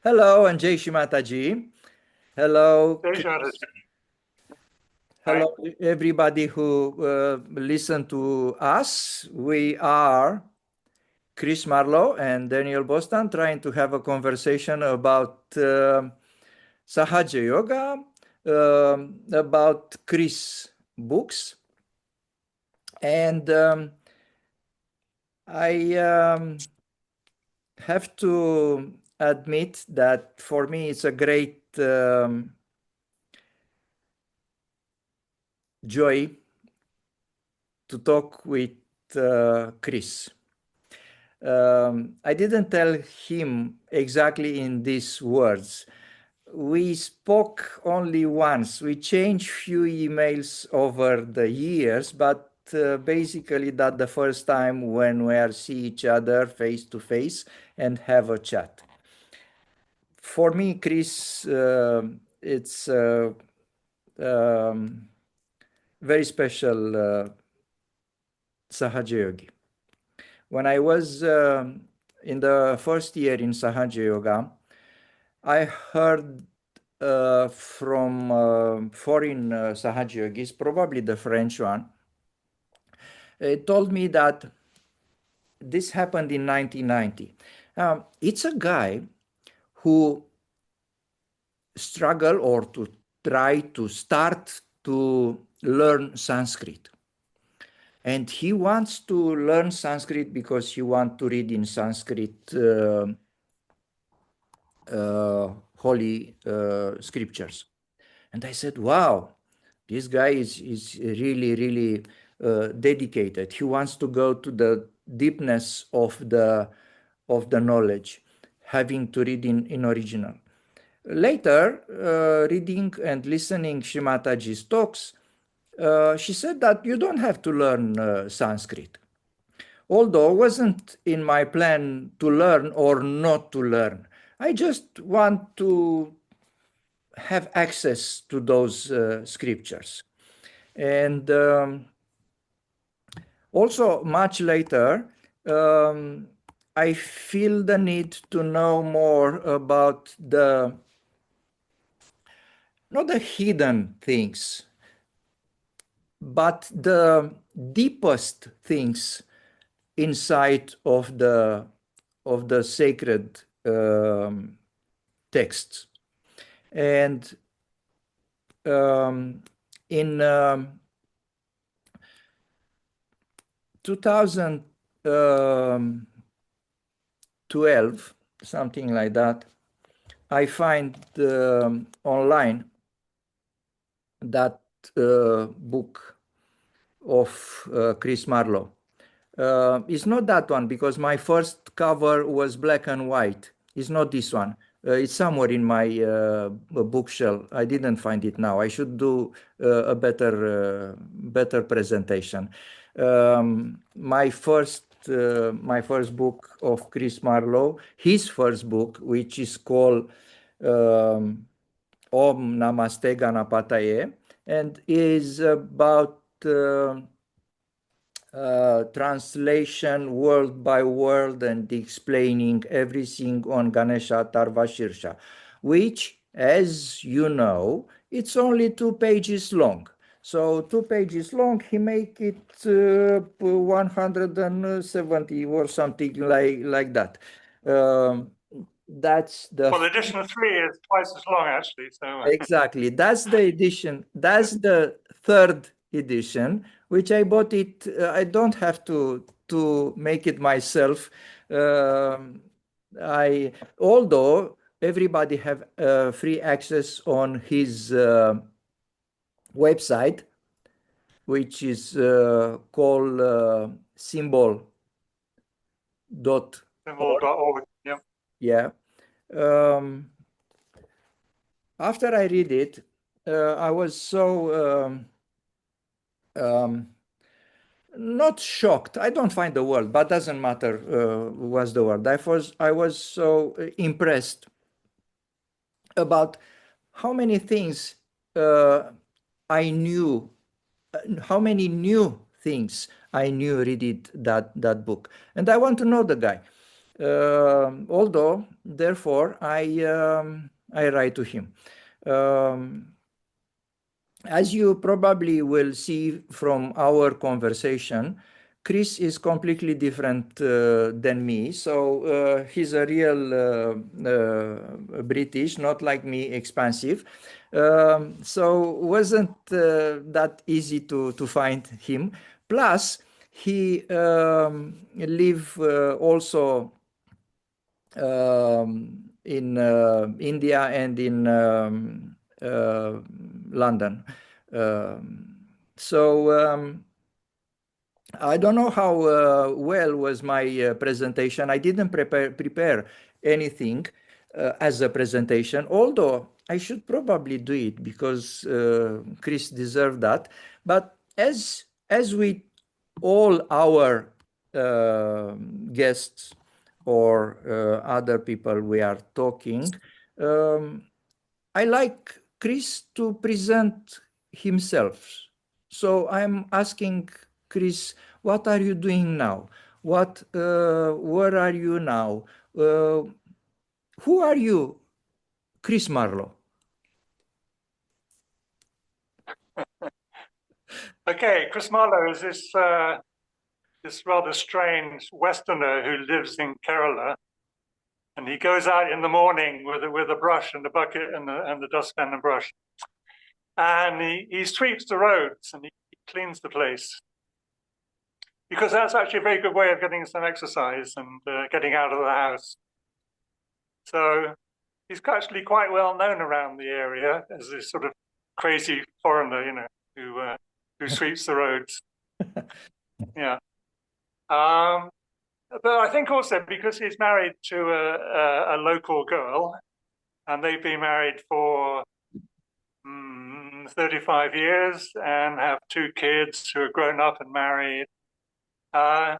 Hello, and Jai Shri Mataji. Hello, Shersha, hello, everybody who listen to us. We are Chris Marlow and Daniel Boston trying to have a conversation about Sahaja Yoga, about Chris books, and I have to admit that for me it's a great joy to talk with Chris. I didn't tell him exactly in these words. We spoke only once. We changed few emails over the years, but basically that the first time when we see each other face to face and have a chat. For me, Chris, it's very special Sahaja Yogi. When I was in the first year in Sahaja Yoga, I heard from foreign Sahaja Yogis, probably the French one. It told me that this happened in 1990. It's a guy who struggled or to try to start to learn Sanskrit. And he wants to learn Sanskrit because he wants to read in Sanskrit holy scriptures. And I said, wow, this guy is really, really dedicated. He wants to go to the deepness of the knowledge, having to read in original. Later, reading and listening Shrimataji's talks, she said that you don't have to learn Sanskrit. Although it wasn't in my plan to learn or not to learn. I just want to have access to those scriptures. And also much later, I feel the need to know more about not the hidden things, but the deepest things inside of the sacred texts. And in 2012, something like that, I find online that book of Chris Marlow. It's not that one because my first cover was black and white. It's not this one. It's somewhere in my bookshelf. I didn't find it now. I should do a better presentation. My first book of Chris Marlow, his first book, which is called Om Namaste Ganapataye, and is about translation word by word and explaining everything on Ganesha, Atharva, Shersha, which, as you know, it's only 2 pages long. So 2 pages long, he make it 170 or something like that. That's the... Well, edition 3 is twice as long, actually. So exactly, that's the edition. That's the 3rd edition, which I bought it. I don't have to make it myself. Although everybody have free access on his website, which is called symbol.org. Symbol.org. Yeah. After I read it, I was so not shocked. I don't find the word, but doesn't matter what's the word. I was so impressed about how many things I knew, how many new things I knew reading that book. And I want to know the guy. Although, therefore, I write to him. As you probably will see from our conversation, Chris is completely different than me. So he's a real British, not like me, expansive. So wasn't that easy to find him. Plus, he live also in India and in London. So I don't know how well was my presentation. I didn't prepare anything as a presentation, although I should probably do it because Chris deserved that. But as with all our guests or other people we are talking, um, I like Chris to present himself. So I'm asking Chris, what are you doing now? Where are you now? Who are you, Chris Marlow? Okay, Chris Marlow is this rather strange Westerner who lives in Kerala, and he goes out in the morning with a brush and a bucket and the dustpan and brush, and he sweeps the roads and he cleans the place, because that's actually a very good way of getting some exercise and getting out of the house. So he's actually quite well known around the area as this sort of crazy foreigner, you know, who sweeps the roads. Yeah. But I think also because he's married to a local girl, and they've been married for 35 years and have 2 kids who are grown up and married. That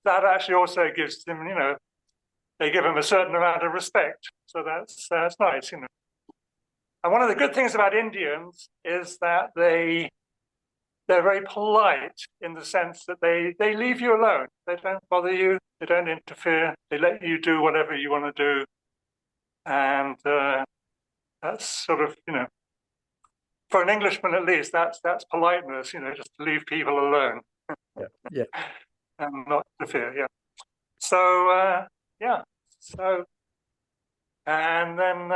actually also gives them, you know, they give him a certain amount of respect. So that's nice, you know. And one of the good things about Indians is that they're very polite in the sense that they leave you alone. They don't bother you. They don't interfere. They let you do whatever you want to do. And that's sort of, you know, for an Englishman at least, that's politeness, you know, just to leave people alone. Yeah. And not interfere, yeah. So, yeah. So, and then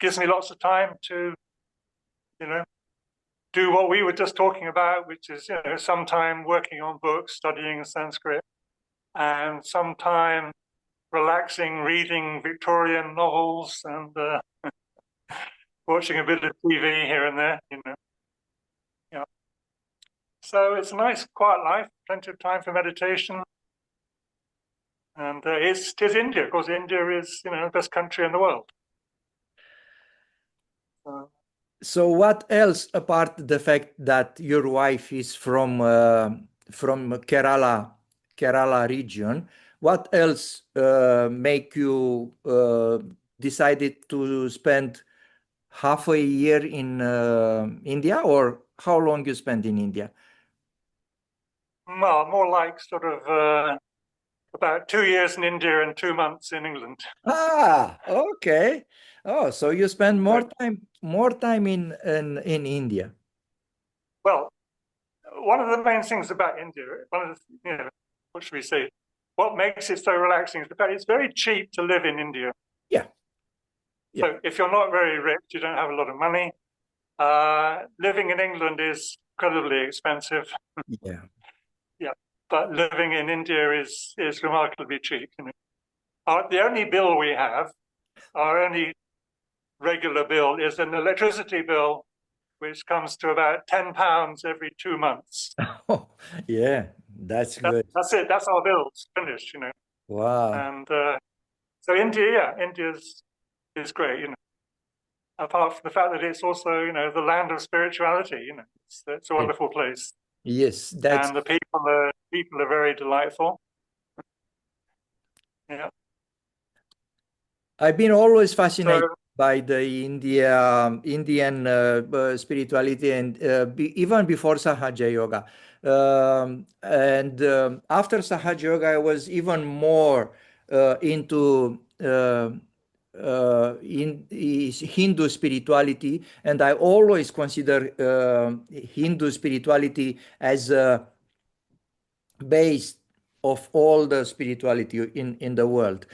gives me lots of time to, you know, do what we were just talking about, which is, you know, some time working on books, studying Sanskrit, and some time relaxing, reading Victorian novels and watching a bit of TV here and there, you know. Yeah. So it's a nice, quiet life, plenty of time for meditation. And it's India. Of course, India is, you know, the best country in the world. So what else, apart the fact that your wife is from Kerala region, what else make you decided to spend half a year in India, or how long you spend in India? Well, more like sort of about 2 years in India and 2 months in England. Ah, okay. Oh, so you spend more time in India. Well, one of the main things about India, one of the, you know, what should we say? What makes it so relaxing is the fact it's very cheap to live in India. Yeah. So if you're not very rich, you don't have a lot of money. Living in England is incredibly expensive. Yeah. Yeah, but living in India is remarkably cheap. You know, the only bill we have, our only regular bill, is an electricity bill, which comes to about £10 every 2 months. Oh, yeah, that's good. That's it. That's our bills finished. You know. Wow. And so India, yeah, India is great. You know, apart from the fact that it's also, you know, the land of spirituality. You know, it's a wonderful place. Yes, that's And the people are very delightful. Yeah. I've been always fascinated So by the Indian spirituality, and even before Sahaja Yoga. And after Sahaja Yoga, I was even more into in is Hindu spirituality, and I always consider Hindu spirituality as a base of all the spirituality in the world.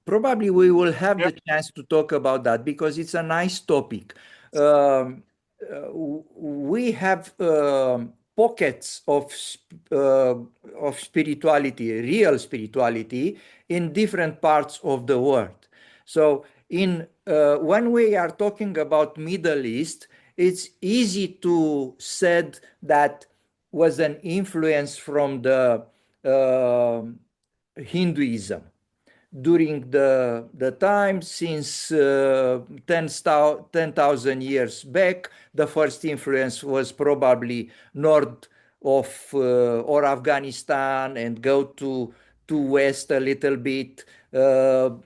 Probably we will have Yep. the chance to talk about that because it's a nice topic. Um, we have pockets of spirituality, real spirituality, in different parts of the world. So, in when we are talking about Middle East, it's easy to said that was an influence from the Hinduism during the time since 10,000 years back. The first influence was probably north of or Afghanistan and go to west a little bit. Well,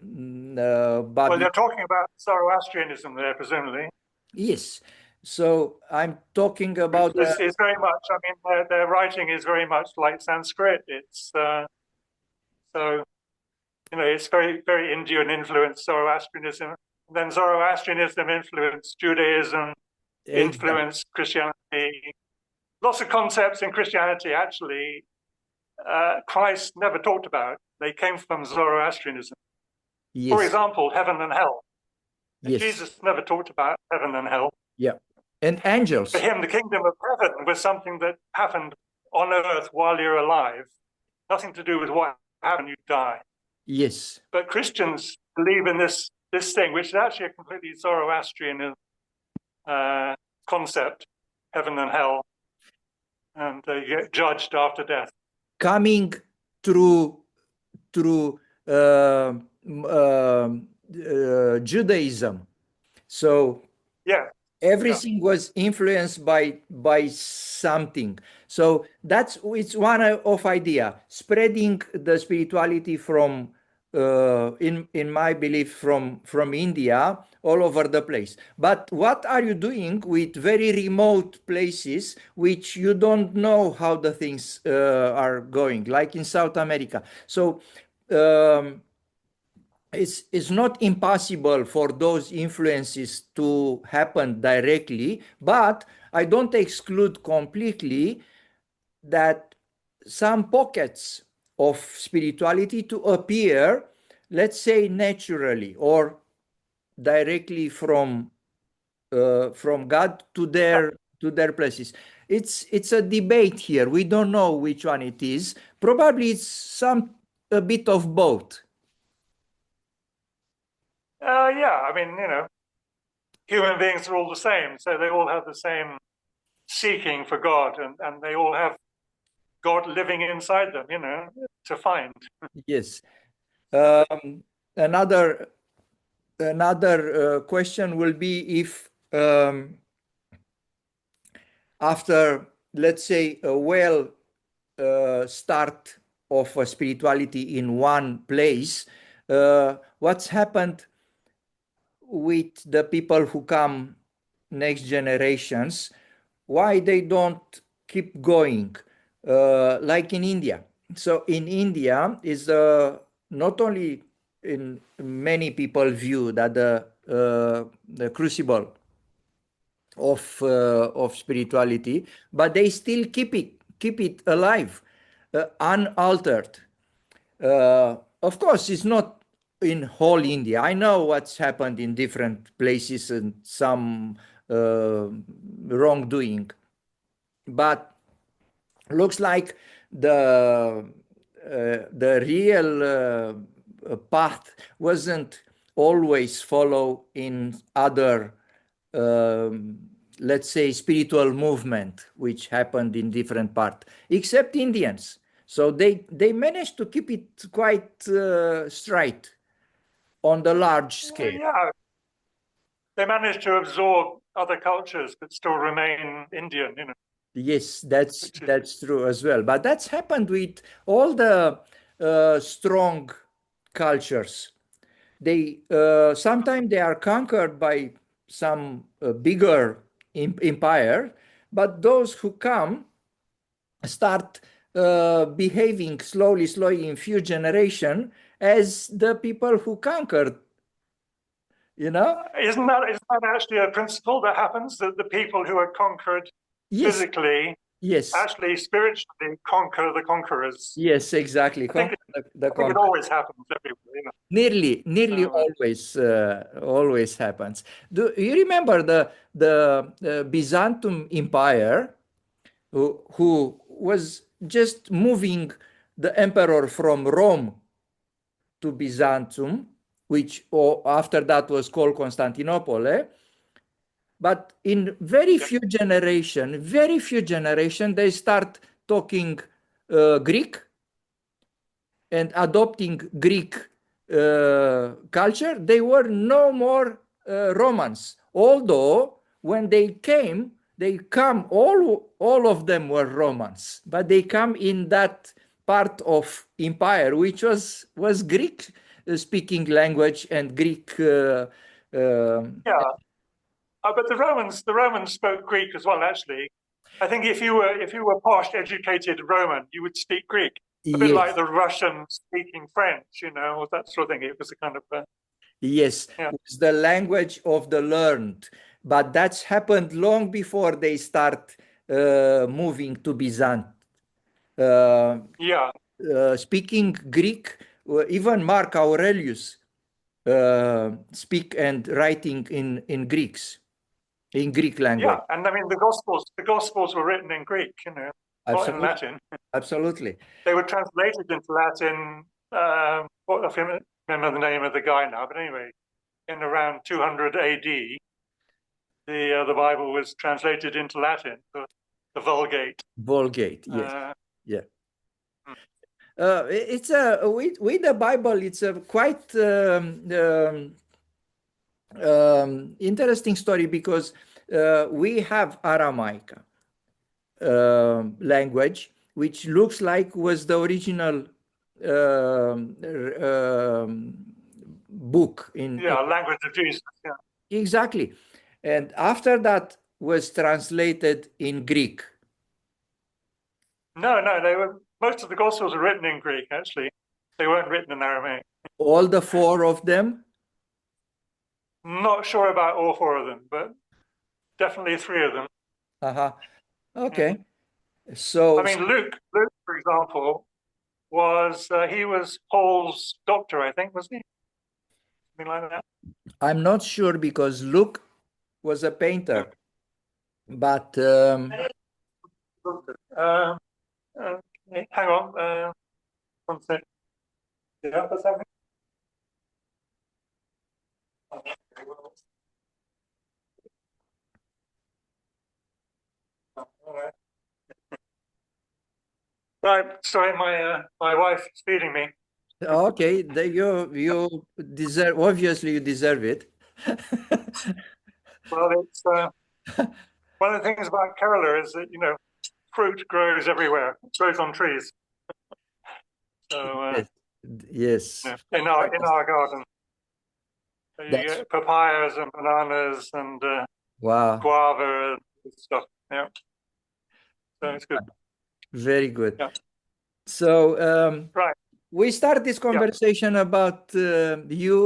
Babylon. you're talking about Zoroastrianism there, presumably, Yes. So I'm talking which about is very much. I mean, their writing is very much like Sanskrit. It's so it's very very Indian influenced Zoroastrianism. And then Zoroastrianism influenced Judaism, exactly. influenced Christianity. Lots of concepts in Christianity actually Christ never talked about. They came from Zoroastrianism. For Yes. example, heaven and hell. Yes. Jesus never talked about heaven and hell. Yeah. And For angels. him, the kingdom of heaven was something that happened on earth while you're alive, nothing to do with what happened when you die. Yes. But Christians believe in this thing, which is actually a completely Zoroastrian concept, heaven and hell, and you get judged after death. Coming through Judaism. So Yeah, yeah. everything was influenced by something. So that's it's one of idea spreading the spirituality from in my belief from India all over the place. But what are you doing with very remote places which you don't know how the things are going, like in South America? So um, it's not impossible for those influences to happen directly, but I don't exclude completely that some pockets of spirituality to appear, let's say naturally or directly from God to their places. It's a debate here. We don't know which one it is. Probably it's some a bit of both. Yeah, I mean, human beings are all the same, so they all have the same seeking for God, and they all have God living inside them, to find. Yes. So, Um, another question will be if after, let's say, a well start of spirituality in one place, what's happened with the people who come next generations, why they don't keep going, like in India. So in India is not only in many people view that the crucible of spirituality, but they still keep it alive, unaltered. Of course, it's not in whole India. I know what's happened in different places and some wrongdoing, but looks like the real path wasn't always follow in other let's say spiritual movement which happened in different part except Indians. So they managed to keep it quite straight on the large scale. yeah, they managed to absorb other cultures but still remain Indian, Yes, which is that's true as well. But that's happened with all the strong cultures. They sometimes they are conquered by some bigger empire, but those who come start behaving slowly in few generation as the people who conquered, you know? Isn't that actually a principle that happens, that the people who are conquered Yes, physically yes, actually spiritually conquer the conquerors? yes, exactly. I think Conquer the I think it conquer. always happens everywhere. Nearly So, always happens. Do you remember the Byzantium Empire, who was just moving the emperor from Rome to Byzantium, which after that was called Constantinople, eh? But in yeah, very few generation, they start talking Greek and adopting Greek culture. They were no more Romans. Although when they come, all of them were Romans, but they come in that part of empire which was Greek speaking language and Greek. yeah. But the Romans spoke Greek as well. Actually, I think if you were posh, educated Roman, you would speak Greek, a bit like Yes, the Russian speaking French, or that sort of thing. It was a kind of yes, yeah, it's the language of the learned, but that's happened long before they start moving to Byzantium. Uh, yeah, Speaking Greek, even Mark Aurelius speak and writing in Greek yeah. language. And I mean, the Gospels were written in Greek, not in Absolutely, Latin. absolutely. They were translated into Latin. I can't remember the name of the guy now, but anyway, in around 200 A.D., the Bible was translated into Latin, the Vulgate. Vulgate, yes, Uh, yeah. It's a with the Bible. It's a quite interesting story because we have Aramaic language, which looks like was the original um, um, book in yeah, language of Jesus. Yeah. exactly, and after that was translated in Greek. No, no, they were. Most of the Gospels are written in Greek. Actually, they weren't written in Aramaic. All the four of them. Not sure about all four of them, but definitely three of them. Uh-huh. Yeah. Okay. I So mean, Luke, for example, he was Paul's doctor, I think, wasn't he? Something like that. I'm not sure because Luke was a Yeah. painter, but Um, hang on, one sec. Yeah, what's happening? All right. Right. Sorry, my wife is feeding me. okay, you deserve, obviously you deserve it. Well, it's one of the things about Kerala is that fruit grows everywhere. It grows on trees. So Yes, yes, in our garden, so you that's get papayas and bananas and wow, guava and stuff. Yeah, so it's good. very good. Yeah, So right. we start this Yeah. conversation about you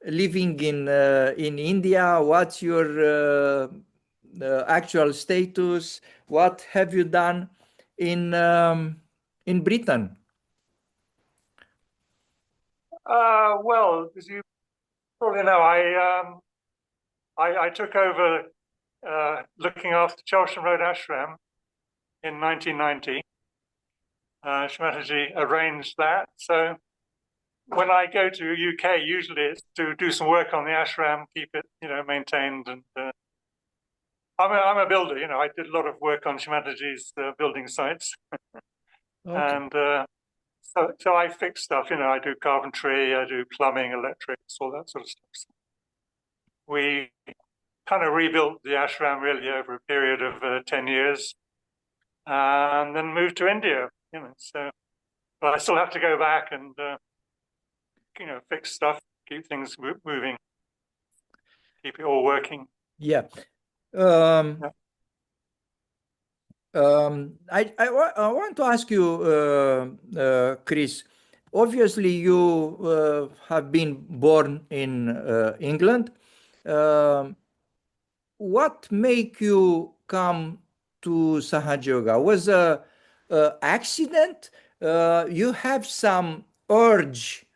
living in India. What's your actual status? What have you done in Britain? Well, as you probably know, I took over looking after Chelsham Road Ashram in 1990. Shmataji arranged that. So when I go to UK, usually it's to do some work on the ashram, keep it, maintained. And I'm a builder. I did a lot of work on Shmataji's building sites, Okay. and so I fix stuff. I do carpentry, I do plumbing, electrics, all that sort of stuff. So we kind of rebuilt the ashram really over a period of 10 years, and then moved to India. So but I still have to go back and fix stuff, keep things moving, keep it all working. Yeah. Um, Yeah. I want to ask you, Chris. Obviously, you have been born in England. Um, what make you come to Sahaja Yoga? Was a accident? You have some urge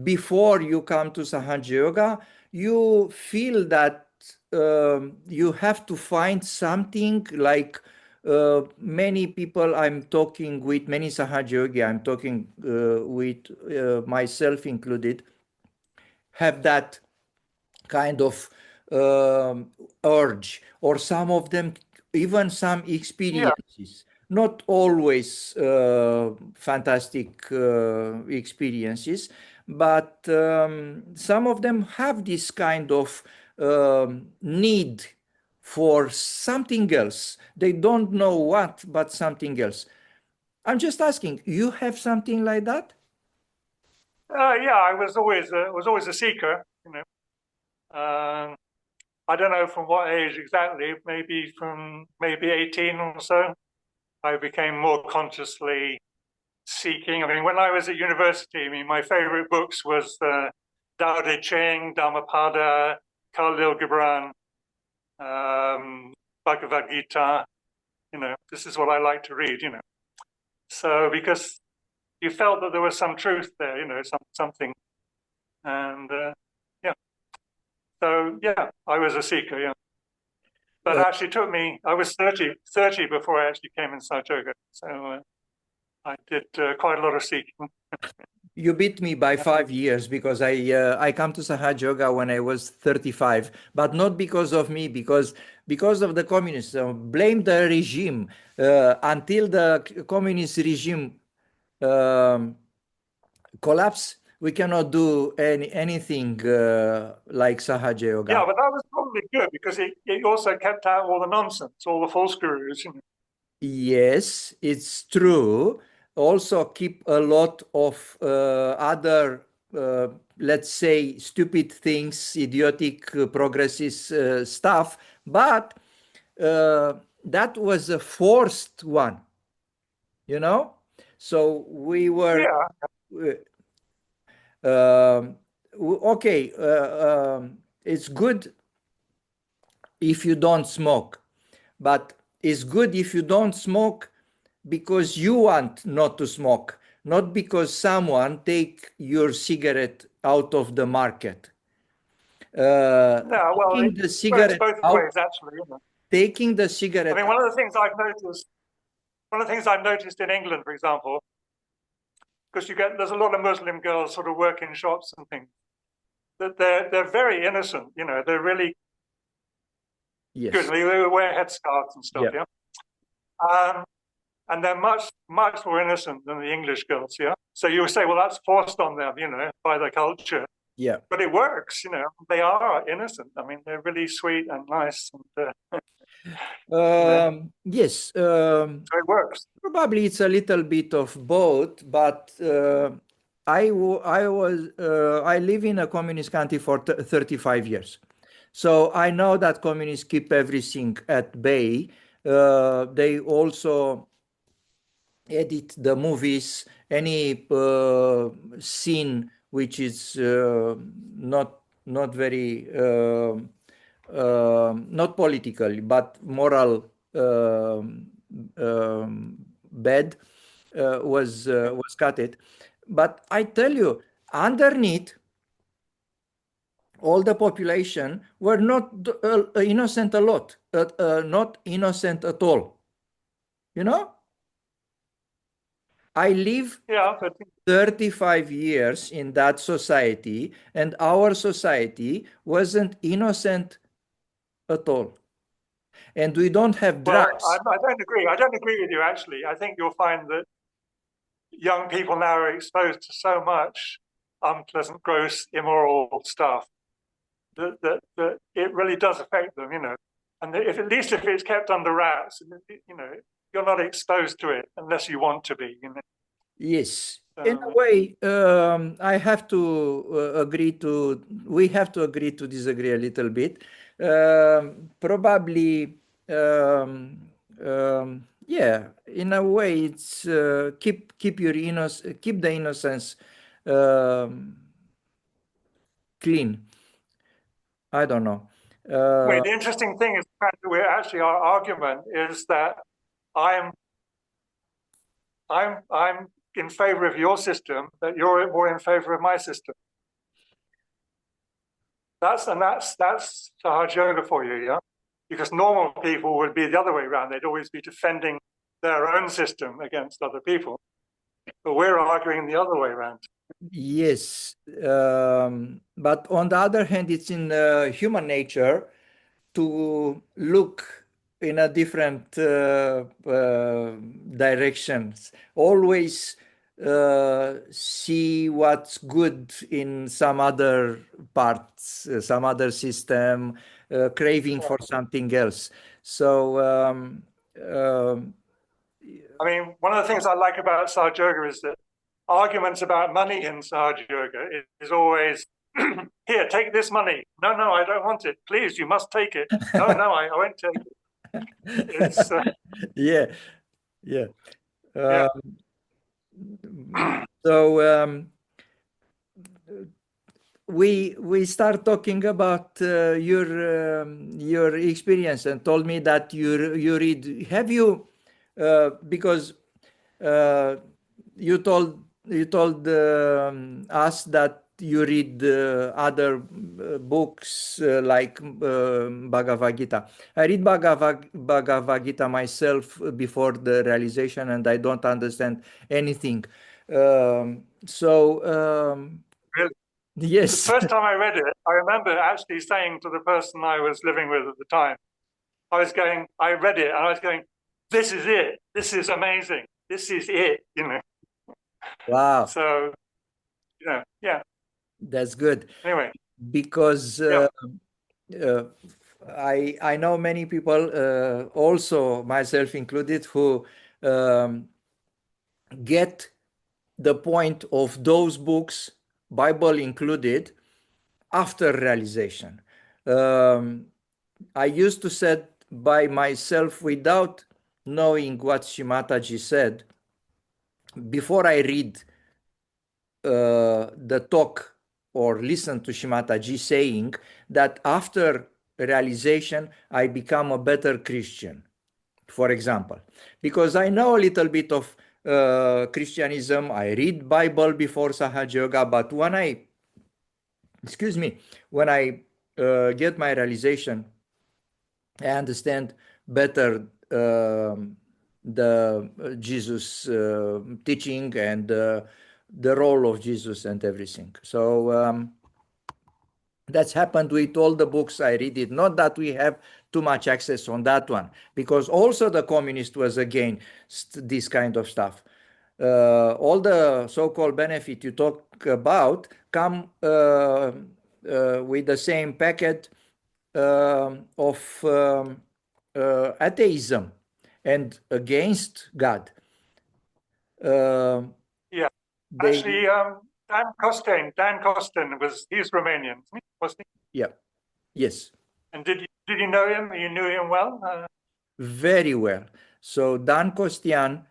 before you come to Sahaja Yoga? You feel that you have to find something like many people I'm talking with, many Sahaja Yogi I'm talking with, myself included, have that kind of urge, or some of them even some Yeah. experiences, not always fantastic experiences, but some of them have this kind of need for something else. They don't know what, but something else. I'm just asking, you have something like that? Yeah, I was always a seeker, you know. I don't know from what age exactly, maybe from maybe 18 or so, I became more consciously seeking. I mean, when I was at university, I mean, my favorite books was Tao Te Ching, Dhammapada, Khalil Gibran, Bhagavad Gita. You know, this is what I like to read, you know. So because you felt that there was some truth there, you know, something. And yeah, so yeah, I was a seeker, yeah. But Uh, actually took me, I was 30 before I actually came in Saratoga. So I did quite a lot of seeking. You beat me by 5 years because I come to Sahaja Yoga when I was 35, but not because of me, because of the communists. Blame the regime. Until the communist regime um, collapse, we cannot do anything like Sahaja Yeah, Yoga. but that was probably good because it also kept out all the nonsense, all the false gurus. You know. Yes, it's true. Also, keep a lot of other, let's say, stupid things, idiotic, progressist stuff, but uh, that was a forced one, you know? So we were, Yeah, um, okay, it's good if you don't smoke, but it's good if you don't smoke because you want not to smoke, not because someone take your cigarette out of the market. no, well, it Taking the works cigarette both out, ways, actually. You know. taking the I cigarette mean, one of the things I've noticed in England, for example, because there's a lot of Muslim girls sort of work in shops and things, that they're very innocent. You know, they're really good. yes, They wear headscarves and stuff. yeah, Yeah. Um, and they're much more innocent than the English girls. Yeah. So you say, well, that's forced on them, you know, by the culture. yeah. But it works, you know. They are innocent. I mean, they're really sweet and nice, and you know, Yes, so it works. probably it's a little bit of both, but I live in a communist country for 35 years. So I know that communists keep everything at bay. They also edit the movies, any scene which is not very not politically but moral bad was cut it. But I tell you, underneath all the population were not innocent a lot, not innocent at all. You know, I live Yeah, but 35 years in that society, and our society wasn't innocent at all. And we don't have well, drugs. I don't agree. I don't agree with you. Actually, I think you'll find that young people now are exposed to so much unpleasant, gross, immoral stuff that it really does affect them. You know, and if at least if it's kept under wraps, you know, you're not exposed to it unless you want to be. You know. Yes. In a So, way, I have to we have to agree to disagree a little bit. Probably, yeah, in a way, it's keep your keep the innocence um, clean. I don't know. Wait, the interesting thing is that we're actually our argument is that I'm I'm in favor of your system, that you're more in favor of my system. That's Sahaja Yoga for you, yeah? Because normal people would be the other way around. They'd always be defending their own system against other people. But we're arguing the other way around. Yes, but on the other hand, it's in human nature to look in a different directions. Always see what's good in some other parts, some other system, craving for something else. So, um, I mean, one of the things I like about Sahaja Yoga is that arguments about money in Sahaja Yoga is always, here, take this money. No, no, I don't want it. Please, you must take it. No, no, I won't take it. It's, yeah, yeah. yeah. So we start talking about your experience and told me that you read. Have you because uh, you told us that you read other books like Bhagavad Gita. I read Bhagavad Gita myself before the realization, and I don't understand anything. So Really. The yes. first time I read it, I remember actually saying to the person I was living with at the time, I read it and I was going, this is it. This is amazing. This is it, you know. Wow, So, you know, yeah. that's good Anyway, because yeah. uh, I know many people, also myself included, who um, get the point of those books, Bible included, after realization. Um, I used to say by myself without knowing what Shimataji said, before I read the talk or listen to Shimataji saying that after realization, I become a better Christian, for example, because I know a little bit of Christianism. I read Bible before Sahaja Yoga, but excuse me, when I get my realization, I understand better the Jesus teaching and the role of Jesus and everything. So that's happened with all the books I read it. Not that we have too much access on that one, because also the communist was against this kind of stuff. All the so-called benefit you talk about come with the same packet of atheism and against God. Uh, Yeah. they, Actually, Dan Costin he's Romanian, wasn't he? yeah, yes, And did you know him? You knew him well? very well. So Dan Costian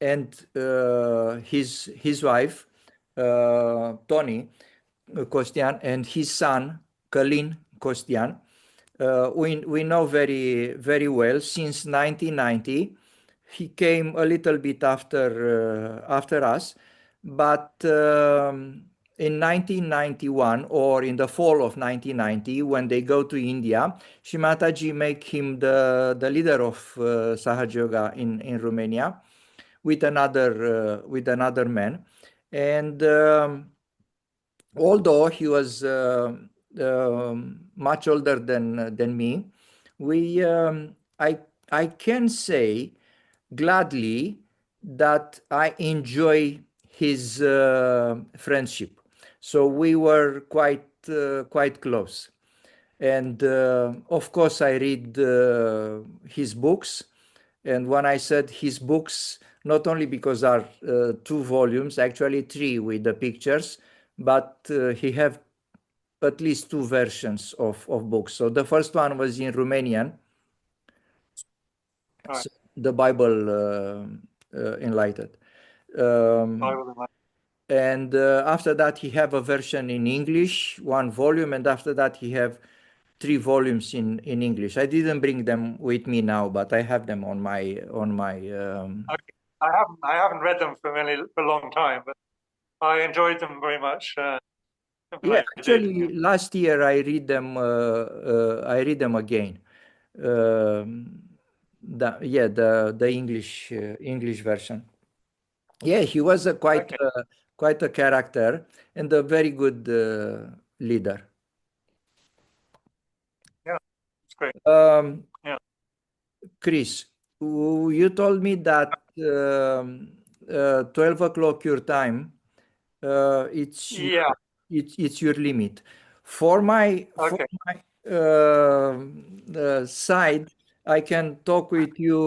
and his wife Tony Costian and his son Călin Costian, we know very well since 1990. He came a little bit after us, but in 1991 or in the fall of 1990, when they go to India, Shimataji make him the leader of Sahaja Yoga in Romania with another man, and although he was much older than me, we I can say gladly that I enjoy his friendship. So we were quite close, and of course I read his books. And when I said his books, not only because are two volumes, actually three with the pictures, but he have at least two versions of books. So the first one was in Romanian, Right. the Bible enlightened. I Um, will imagine. and after that he have a version in English, one volume, and after that he have three volumes in English. I didn't bring them with me now, but I have them on my. Okay. I haven't read them for a long time, but I enjoyed them very much when Yeah, I did. actually, last year I read them. I read them again. Um, the English version. Yeah, he was a Okay. quite a character and a very good leader. Yeah, it's great. Um, Yeah. Chris, you told me that 12 o'clock your time, Yeah. it's your limit. For Okay. my side, I can talk with you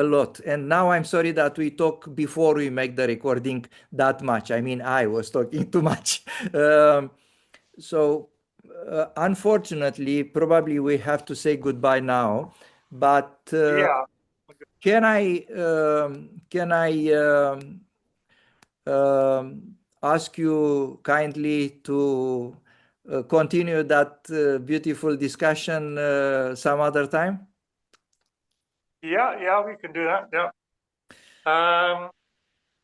a lot. And now I'm sorry that we talk before we make the recording that much. I mean, I was talking too much. Um, so, unfortunately, probably we have to say goodbye now. But Yeah. can I ask you kindly to continue that beautiful discussion some other time? Yeah. Yeah. We can do that. Yeah. Um,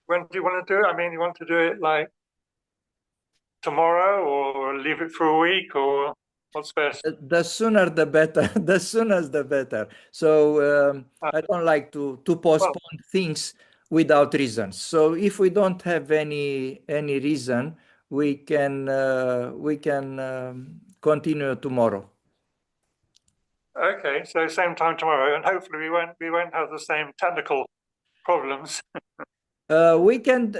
when do you want to do it? I mean, you want to do it like tomorrow, or leave it for a week, or what's best? The sooner the better. The sooner the better. So Uh, I don't like to well, postpone things without reasons. So if we don't have any reason, we can continue tomorrow. okay. So same time tomorrow, and hopefully we won't have the same technical problems. We can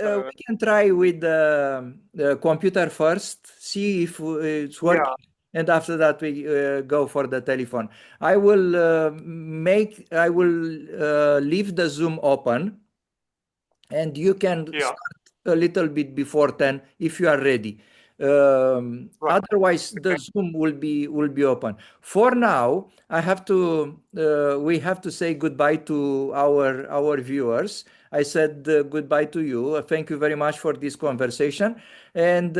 try with the computer first, see if it's Yeah. working, and after that we go for the telephone. I will leave the Zoom open, and you can Yeah. start a little bit before 10 if you are ready. Right. Otherwise the Okay. Zoom will be open. For now I have to we have to say goodbye to our viewers. I said goodbye to you. Thank you very much for this conversation, and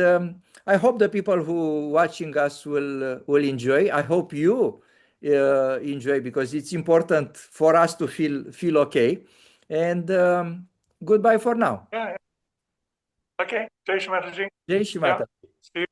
I hope the people who watching us will enjoy. I hope you enjoy, because it's important for us to feel okay. And goodbye for now. Yeah. Yeah. Okay. Jai Shri Mataji. Jai Shri Yeah. Mata. See you.